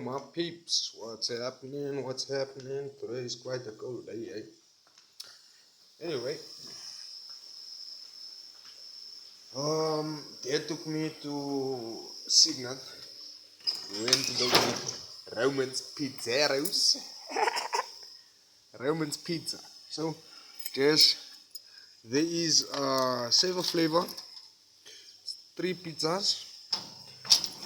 my peeps, what's happening? What's happening? Today is quite a cold day, eh? Anyway, Dad took me to Signal. We went to go eat Roman's Pizzeros. Roman's Pizza. So, there is Savor Flavor, 3 pizzas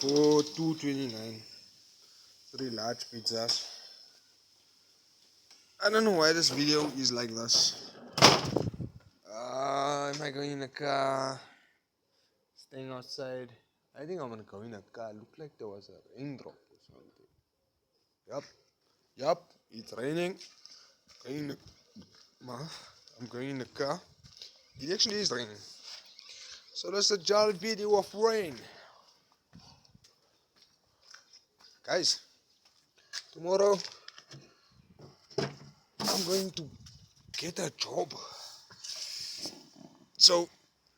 for $2.29. 3 large pizzas. I don't know why this video is like this. Am I going in a car? Staying outside? I think I'm gonna go in a car. Looked like there was a raindrop or something. Yup, it's raining. I'm going in the car. It actually is raining. So that's a jolly video of rain. Guys, tomorrow I'm going to get a job. So,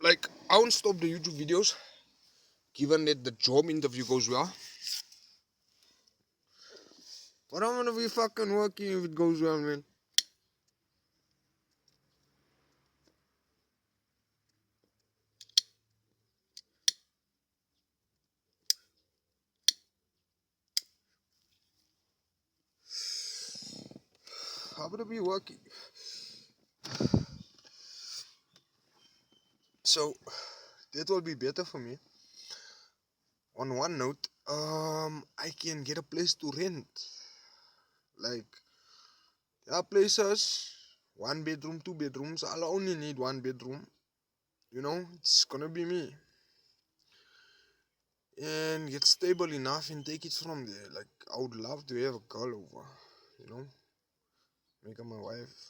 like, I won't stop the YouTube videos given that the job interview goes well. But I'm gonna be fucking working if it goes well, man. I'm gonna be working. So, that will be better for me. On one note, I can get a place to rent. Like, there are places, 1 bedroom, 2 bedrooms. I'll only need 1 bedroom. You know, it's gonna be me. And get stable enough and take it from there. Like, I would love to have a girl over, you know, make her my wife.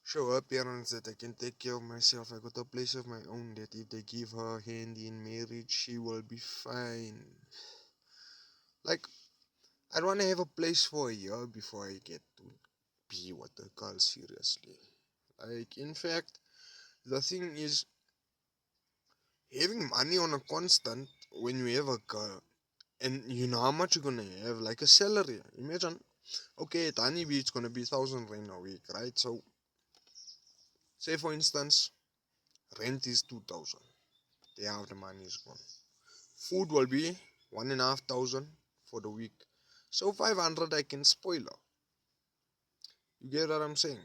Show her parents that I can take care of myself. I got a place of my own that if they give her a hand in marriage, she will be fine. Like, I want to have a place for a year before I get to be with a girl seriously. Like, in fact, the thing is, having money on a constant when you have a girl, and you know how much you're gonna have, like a salary. Imagine, okay, at Honeybee it's gonna be 1,000 Rand a week, right? So, say for instance, rent is 2,000. They have the money is gone. Food will be 1,500 for the week. So 500 I can spoil her. You get what I'm saying?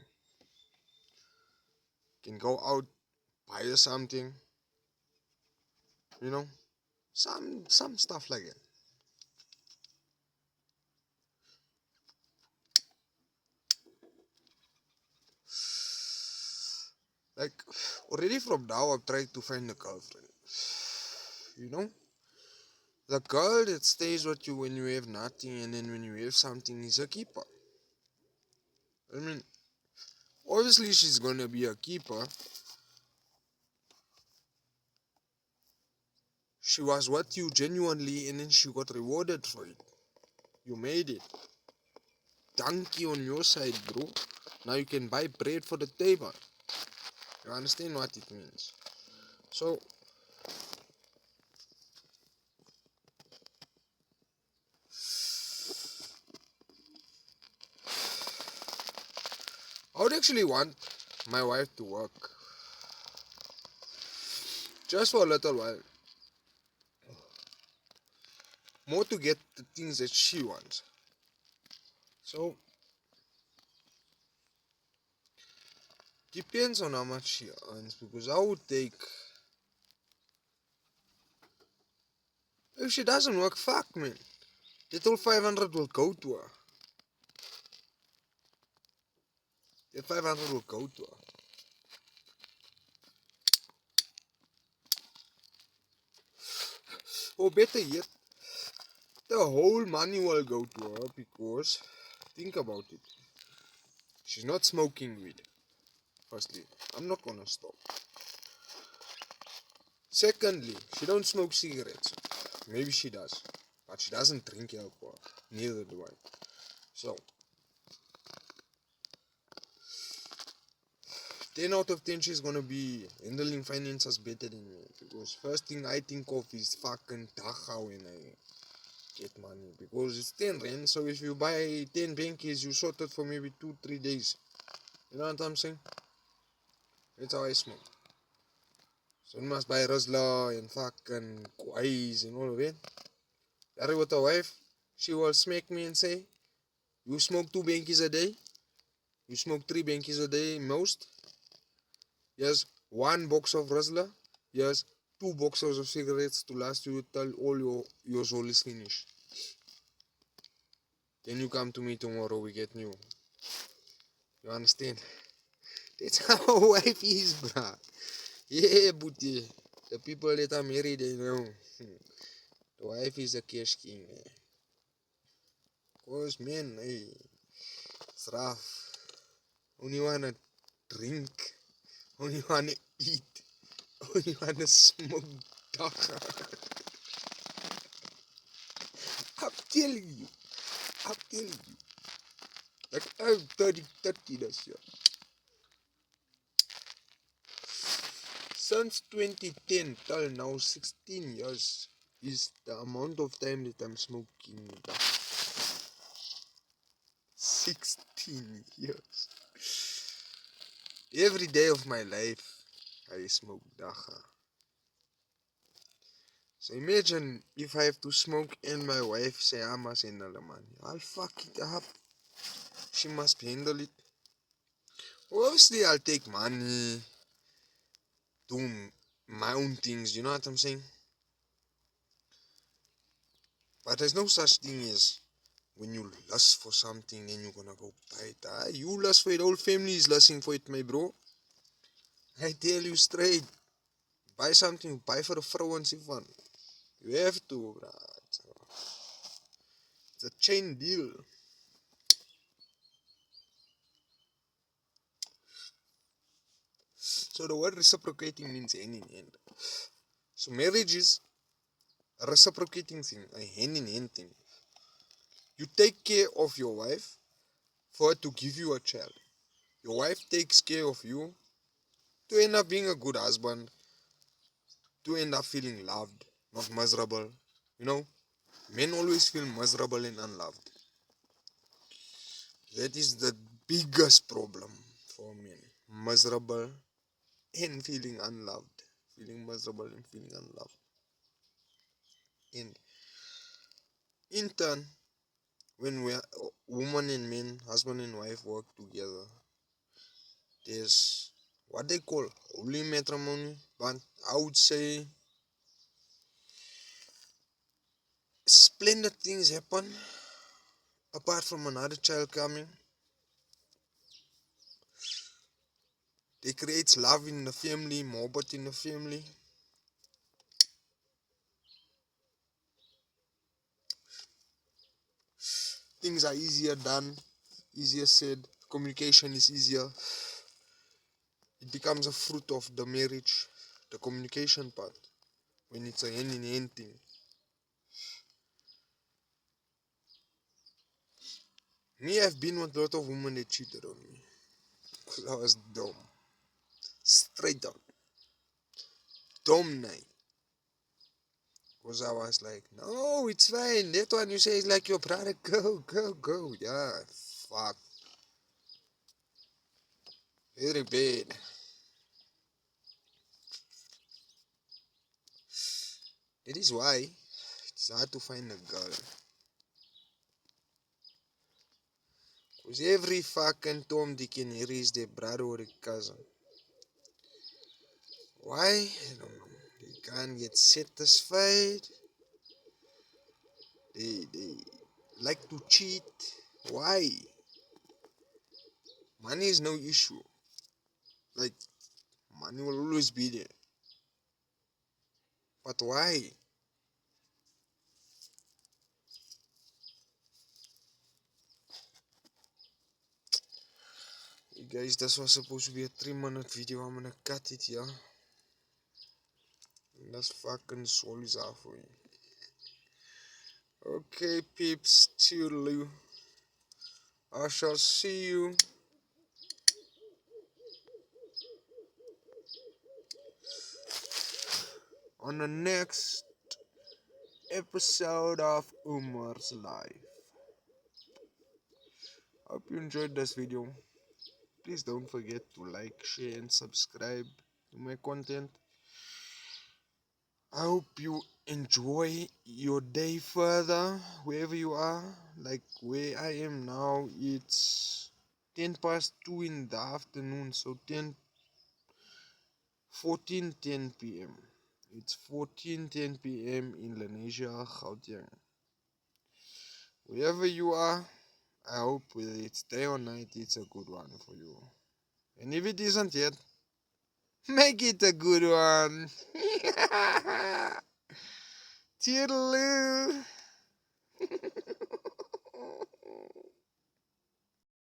Can go out, buy her something, you know, some stuff like that. Like, already from now I've tried to find a girlfriend. You know? The girl that stays with you when you have nothing and then when you have something is a keeper. I mean, obviously she's gonna be a keeper. She was with you genuinely and then she got rewarded for it. You made it. Donkey on your side, bro. Now you can buy bread for the table. You understand what it means? So, I would actually want my wife to work. Just for a little while. More to get the things that she wants. So, depends on how much she earns, because I would take, if she doesn't work, fuck man, that whole 500 will go to her. That 500 will go to her. Or better yet, the whole money will go to her, because think about it, she's not smoking weed. Firstly, I'm not gonna stop. Secondly, she don't smoke cigarettes. Maybe she does, but she doesn't drink alcohol. Neither do I. So, 10 out of 10 she's gonna be handling finances better than me. Because first thing I think of is fucking dacha when I get money. Because it's 10 rand, so if you buy 10 bankies, you sort it for maybe 2-3 days. You know what I'm saying? That's how I smoke. So you must buy Rizla and fucking Kwais and all of it. Carry with a wife, she will smack me and say, you smoke 2 bankies a day? You smoke 3 bankies a day most? Yes, 1 box of Rizla? Yes, 2 boxes of cigarettes to last you till all your soul is finished. Then you come to me tomorrow, we get new. You understand? That's how wife is, bruh. Yeah, but the people that are married, they know. The wife is a cash king. Cause man, hey, it's rough. Only wanna drink, only wanna eat, only wanna smoke dog. I'm telling you, I'm telling you. Like I'm 30 this year. Since 2010 till now, 16 years is the amount of time that I'm smoking dog. 16 years. Every day of my life, I smoke dacha. So imagine if I have to smoke and my wife say I must handle the money. I'll fuck it up. She must handle it. Well, obviously, I'll take money, do my own things, you know what I'm saying? But there's no such thing as when you lust for something, then you're gonna go buy it. You lust for it, the whole family is lusting for it, my bro. I tell you straight. Buy something, buy for the vrouwens hiervan. You have to, bro. It's a chain deal. So the word reciprocating means hand in hand. So marriage is a reciprocating thing, a hand in hand thing. You take care of your wife for her to give you a child. Your wife takes care of you to end up being a good husband, to end up feeling loved, not miserable. You know, men always feel miserable and unloved. That is the biggest problem for men. Miserable and feeling unloved. Feeling miserable and feeling unloved. And in turn, when we are woman and man, husband and wife work together, there's what they call holy matrimony, but I would say splendid things happen apart from another child coming. They create love in the family, mohabbat in the family. Things are easier done, easier said, communication is easier. It becomes a fruit of the marriage, the communication part, when it's a hand in hand thing. Me, I've been with a lot of women that cheated on me because I was dumb. Straight up. Dumb night. Because I was like, no, it's fine. That one you say is like your brother. Go, go, go. Yeah, fuck. Very bad. That is why it's hard to find a girl. Because every fucking Tom, Dick, and Harry is their brother or a cousin. Why? I don't know. They can't get satisfied. They like to cheat. Why? Money is no issue. Like, money will always be there. But why? Hey guys, this was supposed to be a 3-minute video. I'm gonna cut it, yeah? And that's fucking souls out for you. Okay, peeps, toodaloo. I shall see you on the next episode of Umar's Life. Hope you enjoyed this video. Please don't forget to like, share, and subscribe to my content. I hope you enjoy your day further, wherever you are. Like where I am now, it's 10 past 2 in the afternoon, so 14:10 p.m. It's 14:10 p.m. in Lenasia, Gauteng. Wherever you are, I hope whether it's day or night, it's a good one for you. And if it isn't yet, make it a good one. Toodaloo.